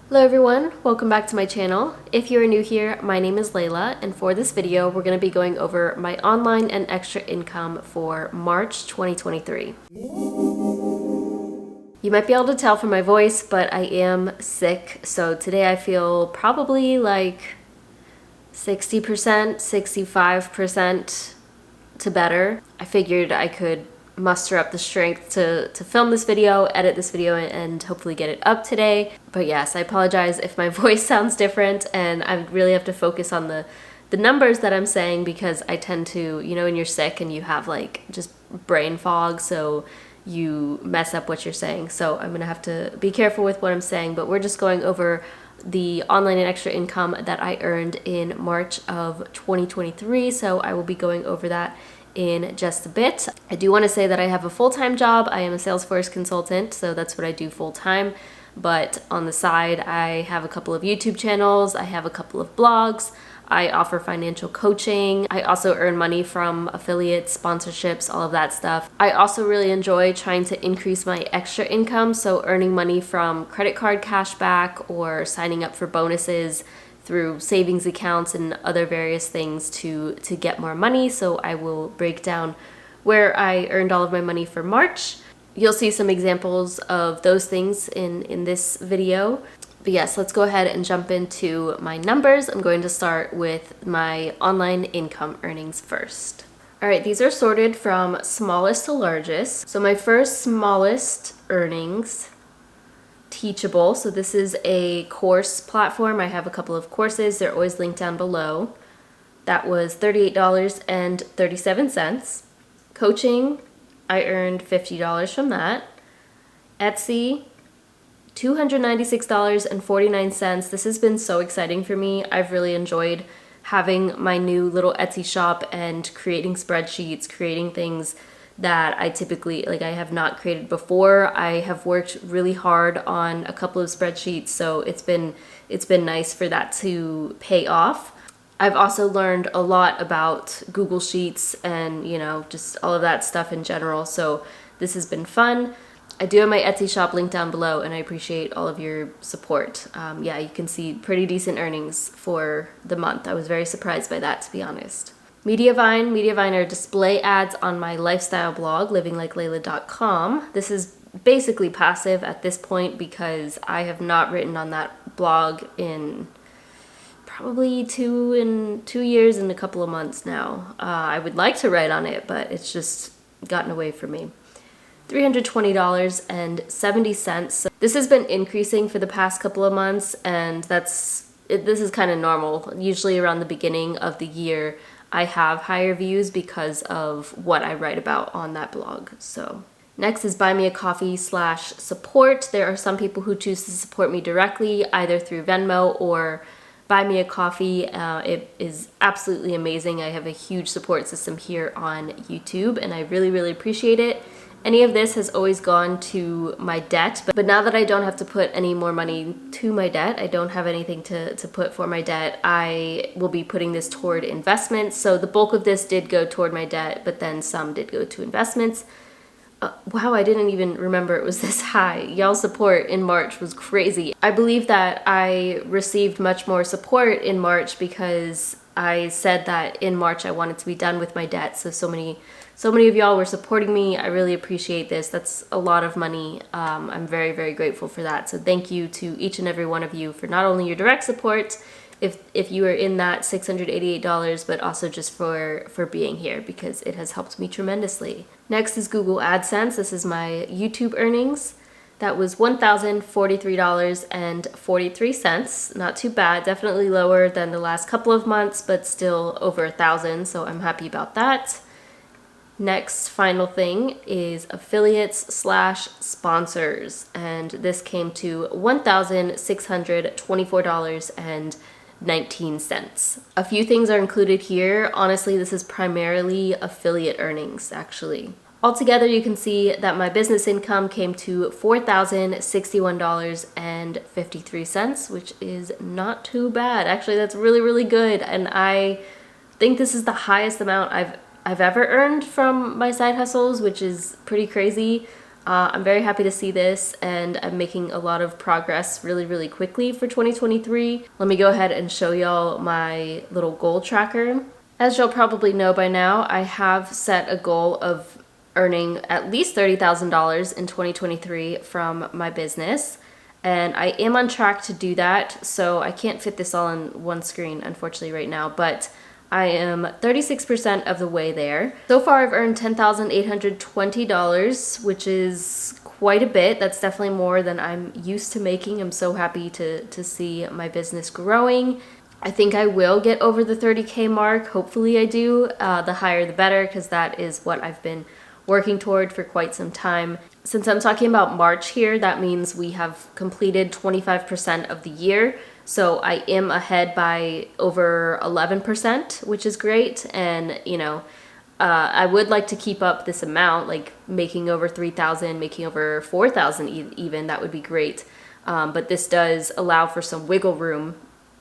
Hello everyone, welcome back to my channel. If you are new here, my name is Layla, and for this video, we're going to be going over my online and extra income for March 2023. You might be able to tell from my voice, but I am sick, so today I feel probably like 60%, 65% to better. I figured I could muster up the strength to film this video, edit this video, and hopefully get it up today. But yes, I apologize if my voice sounds different, and I really have to focus on the numbers that I'm saying, because I tend to, you know, when you're sick and you have like just brain fog, so you mess up what you're saying. So I'm gonna have to be careful with what I'm saying, but we're just going over the online and extra income that I earned in March of 2023. So I will be going over that in just a bit. I do want to say that I have a full-time job. I am a Salesforce consultant, so that's what I do full-time. But on the side, I have a couple of YouTube channels. I have a couple of blogs. I offer financial coaching. I also earn money from affiliates, sponsorships, all of that stuff. I also really enjoy trying to increase my extra income, so earning money from credit card cashback or signing up for bonuses through savings accounts and other various things to get more money. So I will break down where I earned all of my money for March. You'll see some examples of those things in this video. But yes, let's go ahead and jump into my numbers. I'm going to start with my online income earnings first. All right, these are sorted from smallest to largest. So my first smallest earnings, Teachable. So this is a course platform. I have a couple of courses. They're always linked down below. That was $38.37. Coaching, I earned $50 from that. Etsy, $296.49. This has been so exciting for me. I've really enjoyed having my new little Etsy shop and creating spreadsheets, creating things that I typically, like, I have not created before. I have worked really hard on a couple of spreadsheets, so it's been nice for that to pay off. I've also learned a lot about Google Sheets and, you know, just all of that stuff in general, so this has been fun. I do have my Etsy shop linked down below, and I appreciate all of your support. Yeah, you can see pretty decent earnings for the month. I was very surprised by that, to be honest. Mediavine are display ads on my lifestyle blog, livingLikeLayla.com. This is basically passive at this point because I have not written on that blog in probably 2 years and a couple of months now. I would like to write on it, but it's just gotten away from me. $320.70. So this has been increasing for the past couple of months, and this is kind of normal. Usually around the beginning of the year, I have higher views because of what I write about on that blog. So next is Buy Me a Coffee /support. There are some people who choose to support me directly, either through Venmo or Buy Me a Coffee. It is absolutely amazing. I have a huge support system here on YouTube, and I really, really appreciate it. Any of this has always gone to my debt, but now that I don't have to put any more money to my debt, I don't have anything to put for my debt, I will be putting this toward investments. So the bulk of this did go toward my debt, but then some did go to investments. Wow, I didn't even remember it was this high. Y'all's support in March was crazy. I believe that I received much more support in March because I said that in March I wanted to be done with my debt. So many of y'all were supporting me. I really appreciate this. That's a lot of money. I'm very, very grateful for that. So thank you to each and every one of you for not only your direct support, if you are in that $688, but also just for being here, because it has helped me tremendously. Next is Google AdSense. This is my YouTube earnings. That was $1,043.43. Not too bad. Definitely lower than the last couple of months, but still over 1,000. So I'm happy about that. Next, final thing is affiliates /sponsors. And this came to $1,624.19. A few things are included here. Honestly, this is primarily affiliate earnings, actually. Altogether, you can see that my business income came to $4,061.53, which is not too bad. Actually, that's really, really good. And I think this is the highest amount I've ever earned from my side hustles, which is pretty crazy. I'm very happy to see this, and I'm making a lot of progress really, really quickly for 2023. Let me go ahead and show y'all my little goal tracker. As you'll probably know by now, I have set a goal of earning at least $30,000 in 2023 from my business. And I am on track to do that, so I can't fit this all on one screen, unfortunately, right now, but I am 36% of the way there. So far, I've earned $10,820, which is quite a bit. That's definitely more than I'm used to making. I'm so happy to see my business growing. I think I will get over the 30K mark. Hopefully I do. The higher the better, because that is what I've been working toward for quite some time. Since I'm talking about March here, that means we have completed 25% of the year. So I am ahead by over 11%, which is great. And, you know, I would like to keep up this amount, like making over 3,000, making over 4,000 even. That would be great. But this does allow for some wiggle room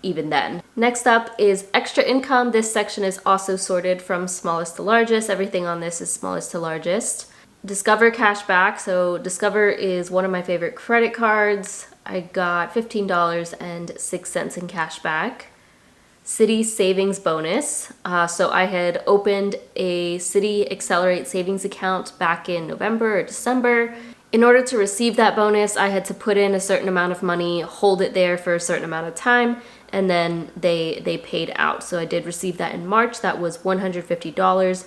even then. Next up is extra income. This section is also sorted from smallest to largest. Everything on this is smallest to largest. Discover cashback. So Discover is one of my favorite credit cards. I got $15.06 in cash back. Citi savings bonus. So I had opened a Citi Accelerate savings account back in November or December. In order to receive that bonus, I had to put in a certain amount of money, hold it there for a certain amount of time, and then they paid out. So I did receive that in March. That was $150.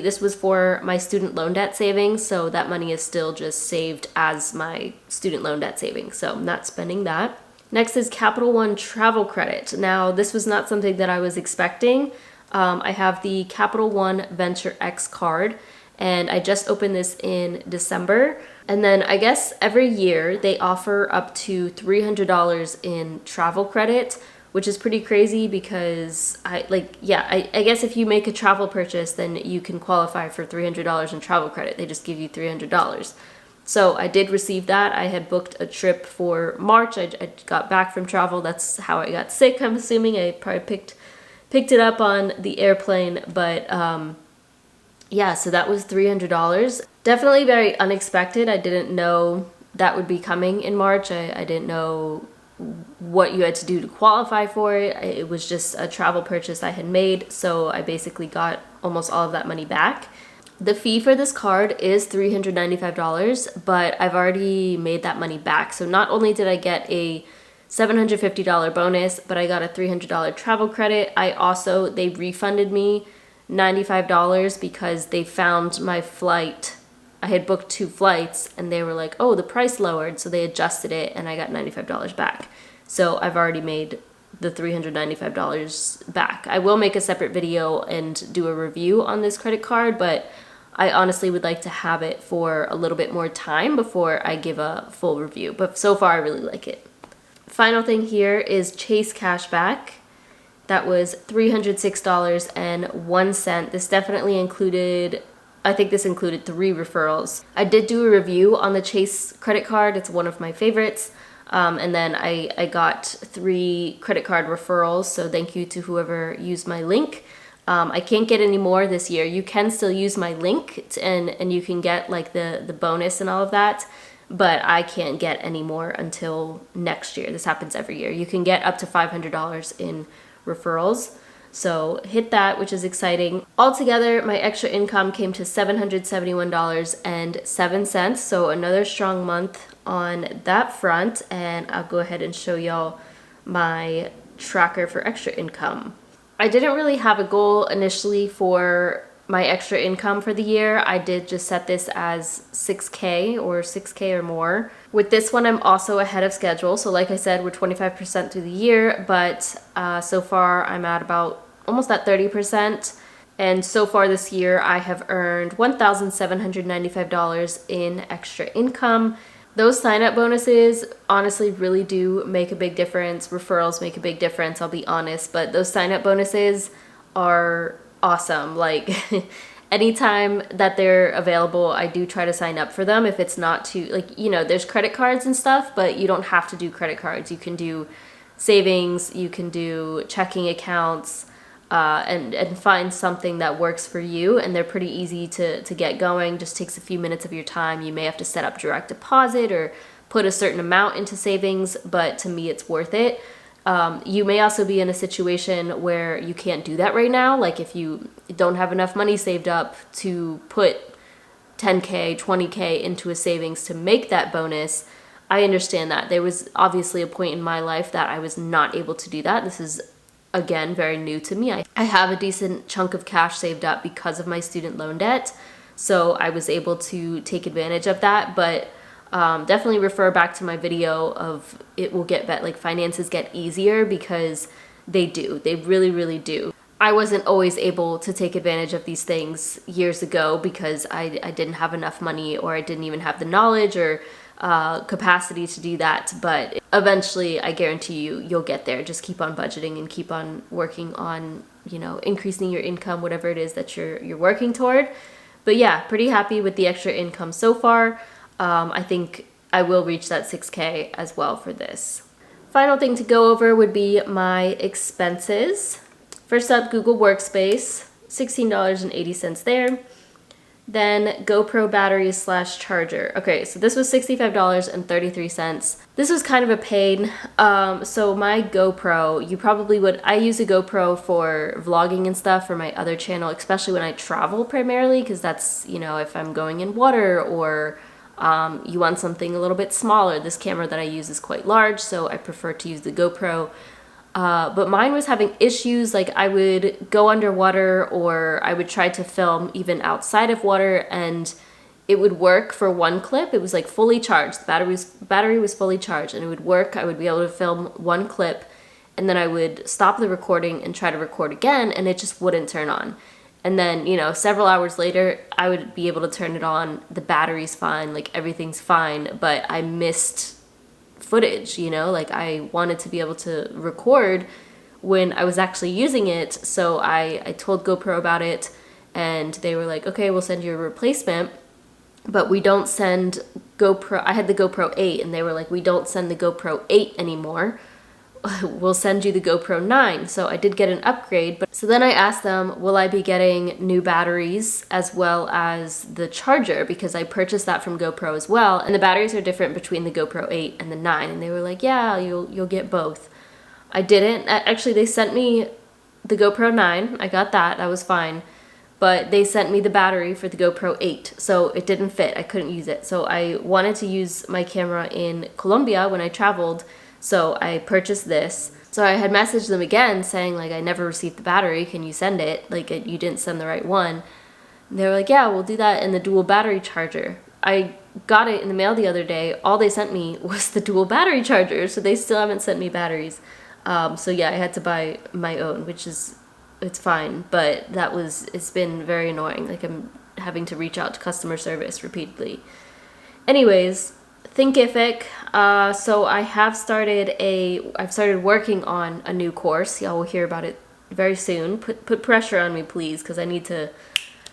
This was for my student loan debt savings, so that money is still just saved as my student loan debt savings, so I'm not spending that. Next is Capital One travel credit. Now, this was not something that I was expecting. I have the Capital One Venture X card, and I just opened this in December. And then I guess every year they offer up to $300 in travel credit, which is pretty crazy because I guess if you make a travel purchase, then you can qualify for $300 in travel credit. They just give you $300. So I did receive that. I had booked a trip for March. I got back from travel. That's how I got sick, I'm assuming. I probably picked it up on the airplane, but yeah, so that was $300. Definitely very unexpected. I didn't know that would be coming in March. I didn't know what you had to do to qualify for it. It was just a travel purchase I had made, so I basically got almost all of that money back. The fee for this card is $395, but I've already made that money back. So not only did I get a $750 bonus, but I got a $300 travel credit. They refunded me $95 because they found my flight. I had booked 2 flights and they were like, oh, the price lowered. So they adjusted it and I got $95 back. So I've already made the $395 back. I will make a separate video and do a review on this credit card, but I honestly would like to have it for a little bit more time before I give a full review. But so far I really like it. Final thing here is Chase Cashback. That was $306.01. This definitely included, I think this included 3 referrals. I did do a review on the Chase credit card. It's one of my favorites. And then I got 3 credit card referrals. So thank you to whoever used my link. I can't get any more this year. You can still use my link and you can get like the bonus and all of that. But I can't get any more until next year. This happens every year. You can get up to $500 in referrals. So hit that, which is exciting. Altogether, my extra income came to $771.07. So another strong month on that front. And I'll go ahead and show y'all my tracker for extra income. I didn't really have a goal initially for my extra income for the year. I did just set this as 6K or more. With this one, I'm also ahead of schedule. So like I said, we're 25% through the year, but so far I'm at about almost at 30%. And so far this year, I have earned $1,795 in extra income. Those sign-up bonuses honestly really do make a big difference. Referrals make a big difference, I'll be honest. But those sign-up bonuses are awesome. Like anytime that they're available, I do try to sign up for them. If it's not too, like, you know, there's credit cards and stuff, but you don't have to do credit cards. You can do savings, you can do checking accounts. and find something that works for you. And they're pretty easy to get going. Just takes a few minutes of your time. You may have to set up direct deposit or put a certain amount into savings, but to me it's worth it. You may also be in a situation where you can't do that right now. Like if you don't have enough money saved up to put 10K, 20K into a savings to make that bonus. I understand that. There was obviously a point in my life that I was not able to do that. This is, again, very new to me. I have a decent chunk of cash saved up because of my student loan debt, so I was able to take advantage of that. But definitely refer back to my video of it will get better, like finances get easier, because they do. They really, really do. I wasn't always able to take advantage of these things years ago because I didn't have enough money, or I didn't even have the knowledge or capacity to do that. But eventually, I guarantee you, you'll get there. Just keep on budgeting and keep on working on, you know, increasing your income, whatever it is that you're working toward. But yeah, pretty happy with the extra income so far. I think I will reach that 6K as well for this. Final thing to go over would be my expenses. First up, Google Workspace, $16.80 there. Then GoPro batteries / charger. Okay, so this was $65.33. This was kind of a pain. So my GoPro, you probably would, I use a GoPro for vlogging and stuff for my other channel, especially when I travel primarily, because that's, you know, if I'm going in water or you want something a little bit smaller. This camera that I use is quite large, so I prefer to use the GoPro. But mine was having issues. Like I would go underwater, or I would try to film even outside of water, and it would work for one clip. It was like fully charged. The battery was fully charged, and it would work. I would be able to film one clip, and then I would stop the recording and try to record again, and it just wouldn't turn on. And then, you know, several hours later, I would be able to turn it on. The battery's fine, like everything's fine, but I missed footage, you know, like I wanted to be able to record when I was actually using it. So I told GoPro about it, and they were like, okay, we'll send you a replacement, but we don't send GoPro. I had the GoPro 8, and they were like, we don't send the GoPro 8 anymore. We'll send you the GoPro 9. So I did get an upgrade. But so then I asked them, will I be getting new batteries as well as the charger? Because I purchased that from GoPro as well. And the batteries are different between the GoPro 8 and the 9. And they were like, yeah, you'll get both. I didn't. Actually, they sent me the GoPro 9. I got that. That was fine. But they sent me the battery for the GoPro 8. So it didn't fit. I couldn't use it. So I wanted to use my camera in Colombia when I traveled. So I purchased this. So I had messaged them again saying, like, I never received the battery. Can you send it? Like, you didn't send the right one. And they were like, yeah, we'll do that in the dual battery charger. I got it in the mail the other day. All they sent me was the dual battery charger. So they still haven't sent me batteries. So yeah, I had to buy my own, which is, it's fine. But it's been very annoying. Like, I'm having to reach out to customer service repeatedly. Anyways, Thinkific. So I've started working on a new course. Y'all will hear about it very soon. Put pressure on me, please, because I need to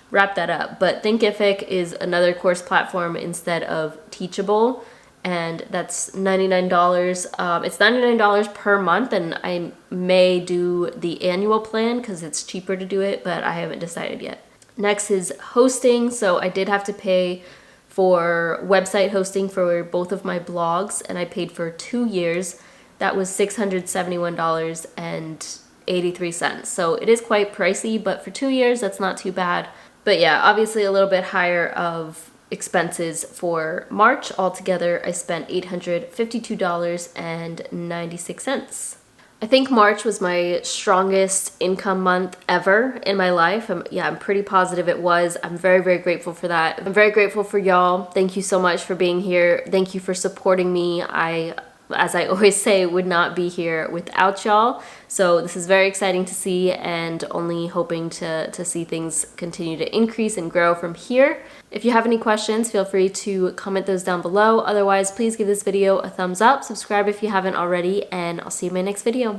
wrap that up. But Thinkific is another course platform instead of Teachable, and that's $99. It's $99 per month, and I may do the annual plan because it's cheaper to do it, but I haven't decided yet. Next is hosting. So I did have to pay for website hosting for both of my blogs, and I paid for 2 years. That was $671.83. So it is quite pricey, but for 2 years, that's not too bad. But yeah, obviously a little bit higher of expenses for March. Altogether, I spent $852.96. I think March was my strongest income month ever in my life. I'm pretty positive it was. I'm very, very grateful for that. I'm very grateful for y'all. Thank you so much for being here. Thank you for supporting me. As I always say, would not be here without y'all. So this is very exciting to see, and only hoping to see things continue to increase and grow from here. If you have any questions, feel free to comment those down below. Otherwise, please give this video a thumbs up, subscribe if you haven't already, and I'll see you in my next video.